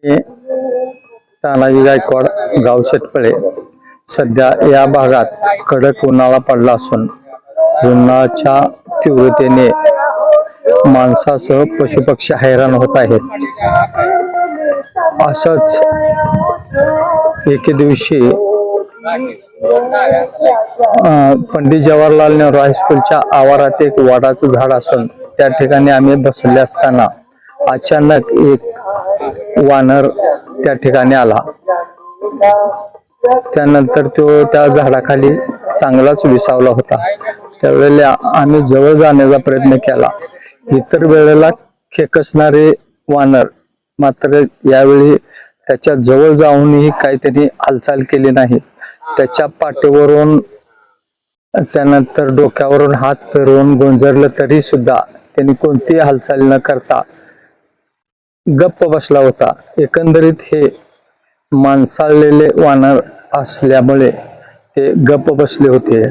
हे तानाजी गायकवाड गाव शेटपळे सध्या या भागात कडक उन्हाळा पडला असून उन्हाच्या तीव्रतेने माणसासह पशुपक्षी हैराण होत आहेत। असंच एके दिवशी पंडित जवाहरलाल नेहरू हायस्कूलच्या आवारात एक वडाचं झाड असून त्या ठिकाणी आम्ही बसले असताना अचानक एक वानर त्या ठिकाणी आला। त्यानंतर तो त्या झाडाखाली चांगलाच विसावला होता। त्यावेळेला आम्ही जवळ जाण्याचा प्रयत्न केला। इतर वेळेला खेकसणारे वानर मात्र यावेळी त्याच्या जवळ जाऊनही काहीतरी हालचाल केली नाही। त्याच्या पाठीवरून त्यानंतर डोक्यावरून हात फिरवून गोंजरलं तरी सुद्धा त्यांनी कोणतीही हालचाल न करता गप्प बसला होता। एकंदरीत हे माणसाळलेले वानर असल्यामुळे ते गप्प बसले होते।